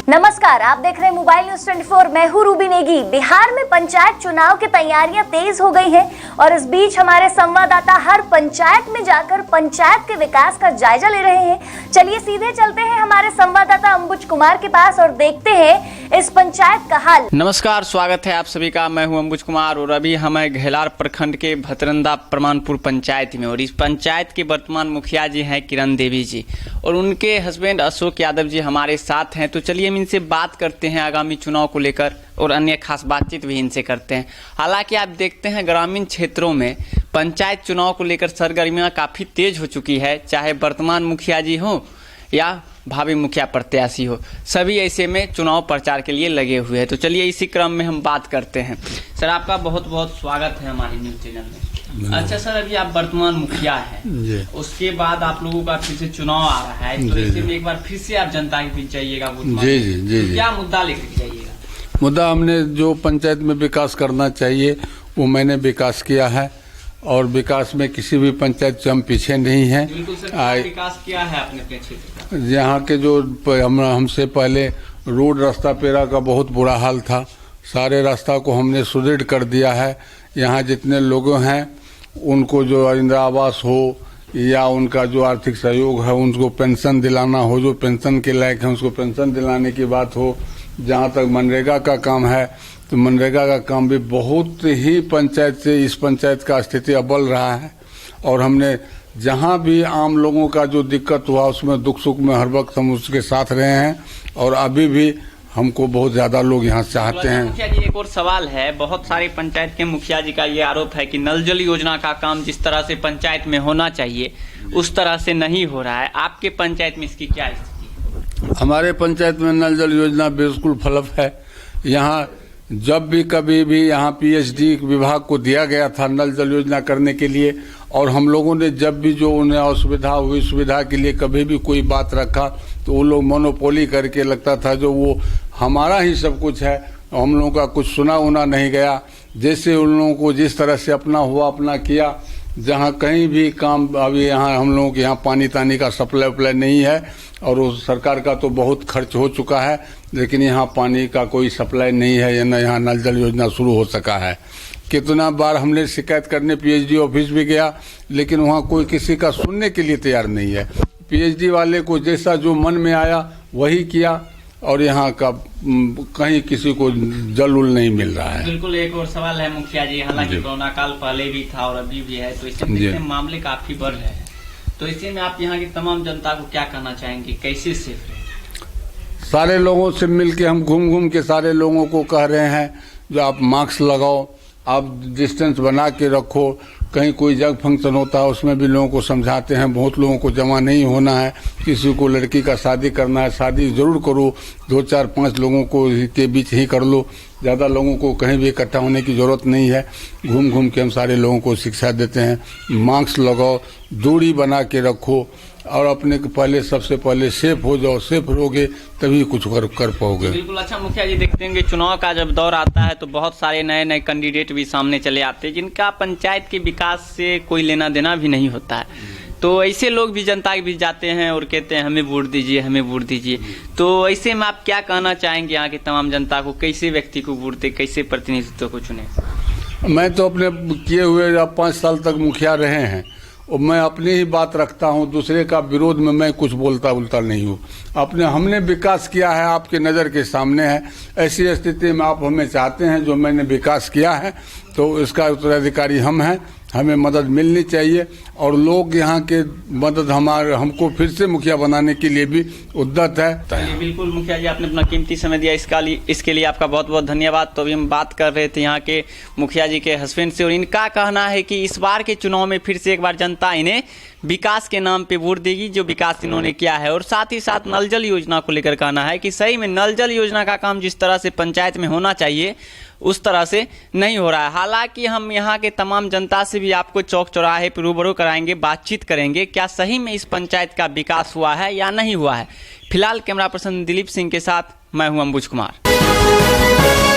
नमस्कार, आप देख रहे हैं मोबाइल न्यूज 24। मैं हूं रूबी नेगी। बिहार में पंचायत चुनाव की तैयारियां तेज हो गई हैं और इस बीच हमारे संवाददाता हर पंचायत में जाकर पंचायत के विकास का जायजा ले रहे हैं। चलिए सीधे चलते हैं हमारे संवाददाता अंबुज कुमार के पास और देखते हैं इस पंचायत का हाल। नमस्कार, स्वागत है आप सभी का। मैं हूं अंबुज कुमार और अभी हम हैं घेलार प्रखंड के भतरंदा प्रमाणपुर पंचायत में और इस पंचायत के वर्तमान मुखिया जी हैं किरण देवी जी और उनके हस्बैंड अशोक यादव जी हमारे साथ हैं। तो चलिए हम इनसे बात करते हैं आगामी चुनाव को लेकर और अन्य खास बातचीत भी इनसे करते हैं। हालांकि आप देखते हैं ग्रामीण क्षेत्रों में पंचायत चुनाव को लेकर सरगर्मियां काफ़ी तेज हो चुकी है, चाहे वर्तमान मुखिया जी हो या भावी मुखिया प्रत्याशी हो, सभी ऐसे में चुनाव प्रचार के लिए लगे हुए हैं। तो चलिए इसी क्रम में हम बात करते हैं। सर, आपका बहुत बहुत स्वागत है हमारे न्यूज चैनल में। अच्छा सर, अभी आप वर्तमान मुखिया हैं, उसके बाद आप लोगों का फिर से चुनाव आ रहा है, तो ऐसे में एक बार फिर से आप जनता के बीच जाइएगा। जी, क्या मुद्दा लेकर जाइएगा? मुद्दा हमने जो पंचायत में विकास करना चाहिए वो मैंने विकास किया है और विकास में किसी भी पंचायत से हम पीछे नहीं हैं। बिल्कुल सर, विकास किया है अपने क्षेत्र का। यहाँ के जो हमसे पहले रोड रास्ता पेरा का बहुत बुरा हाल था, सारे रास्ता को हमने सुदृढ़ कर दिया है। यहाँ जितने लोग हैं उनको जो इंदिरा आवास हो या उनका जो आर्थिक सहयोग है उनको पेंशन दिलाना हो, जो पेंशन के लायक है उसको पेंशन दिलाने की बात हो। जहाँ तक मनरेगा का काम है तो मनरेगा का काम भी बहुत ही पंचायत से इस पंचायत का स्थिति अव्वल रहा है और हमने जहाँ भी आम लोगों का जो दिक्कत हुआ उसमें दुख सुख में हर वक्त हम उसके साथ रहे हैं और अभी भी हमको बहुत ज्यादा लोग यहाँ चाहते हैं। मुखिया जी, एक और सवाल है। बहुत सारे पंचायत के मुखिया जी का ये आरोप है कि नल जल योजना का काम जिस तरह से पंचायत में होना चाहिए उस तरह से नहीं हो रहा है। आपके पंचायत में इसकी क्या स्थिति? हमारे पंचायत में नल जल योजना बिल्कुल फ्लॉप है। यहाँ जब भी कभी भी यहाँ पीएचडी विभाग को दिया गया था नल जल योजना करने के लिए और हम लोगों ने जब भी जो उन्हें असुविधा हुई सुविधा के लिए कभी भी कोई बात रखा तो वो लोग मोनोपोली करके लगता था जो वो हमारा ही सब कुछ है, हम लोगों का कुछ सुना उना नहीं गया। जैसे उन लोगों को जिस तरह से अपना हुआ अपना किया। जहाँ कहीं भी काम अभी यहाँ हम लोगों के यहाँ पानी तानी का सप्लाई उप्लाई नहीं है और उस सरकार का तो बहुत खर्च हो चुका है, लेकिन यहाँ पानी का कोई सप्लाई नहीं है, न यहाँ नल जल योजना शुरू हो सका है। कितना बार हमने शिकायत करने पीएचडी ऑफिस भी गया लेकिन वहाँ कोई किसी का सुनने के लिए तैयार नहीं है। पीएचडी वाले को जैसा जो मन में आया वही किया और यहाँ का कहीं किसी को जल उल नहीं मिल रहा है। बिल्कुल, एक और सवाल है मुखिया जी। हालांकि कोरोना काल पहले भी था और अभी भी है, तो इससे मामले काफी बढ़ रहे हैं। तो इसी में आप यहाँ की तमाम जनता को क्या कहना चाहेंगे, कैसे सेफ रहे? सारे लोगों से मिलके हम घूम घूम के सारे लोगों को कह रहे हैं जो आप मास्क लगाओ, आप डिस्टेंस बना के रखो। कहीं कोई जग फंक्शन होता है उसमें भी लोगों को समझाते हैं, बहुत लोगों को जमा नहीं होना है। किसी को लड़की का शादी करना है शादी जरूर करो, 2 4 5 लोगों को के बीच ही कर लो, ज़्यादा लोगों को कहीं भी इकट्ठा होने की ज़रूरत नहीं है। घूम घूम के हम सारे लोगों को शिक्षा देते हैं, मास्क लगाओ, दूरी बना के रखो और अपने पहले सबसे पहले सेफ हो जाओ। सेफ रहोगे तभी कुछ कर पाओगे। बिल्कुल। अच्छा मुखिया जी, देखते हैं चुनाव का जब दौर आता है तो बहुत सारे नए नए कैंडिडेट भी सामने चले आते हैं जिनका पंचायत के विकास से कोई लेना देना भी नहीं होता है। तो ऐसे लोग भी जनता के बीच जाते हैं और कहते हैं हमें वोट दीजिए, हमें वोट दीजिए। तो ऐसे में आप क्या कहना चाहेंगे यहाँ की तमाम जनता को, कैसे व्यक्ति को वोट दे, कैसे प्रतिनिधित्व को चुने? मैं तो अपने किए हुए अब 5 साल तक मुखिया रहे हैं और मैं अपनी ही बात रखता हूँ, दूसरे का विरोध में मैं कुछ बोलता नहीं हूँ। हमने विकास किया है, आपके नज़र के सामने है। ऐसी स्थिति में आप हमें चाहते हैं जो मैंने विकास किया है तो इसका उत्तराधिकारी हम हैं, हमें मदद मिलनी चाहिए और लोग यहाँ के मदद हमको फिर से मुखिया बनाने के लिए भी उद्यत है। बिल्कुल मुखिया जी, आपने अपना कीमती समय दिया, इसके लिए आपका बहुत बहुत धन्यवाद। तो अभी हम बात कर रहे थे यहाँ के मुखिया जी के हस्बैंड से और इनका कहना है कि इस बार के चुनाव में फिर से एक बार जनता इन्हें विकास के नाम पे वोट देगी, जो विकास इन्होंने किया है। और साथ ही साथ नल जल योजना को लेकर कहना है कि सही में नल जल योजना का काम जिस तरह से पंचायत में होना चाहिए उस तरह से नहीं हो रहा है। हालांकि हम यहाँ के तमाम जनता से भी आपको चौक चौराहे पर रूबरू कराएंगे, बातचीत करेंगे क्या सही में इस पंचायत का विकास हुआ है या नहीं हुआ है। फिलहाल कैमरा पर्सन दिलीप सिंह के साथ मैं हूं अंबुज कुमार।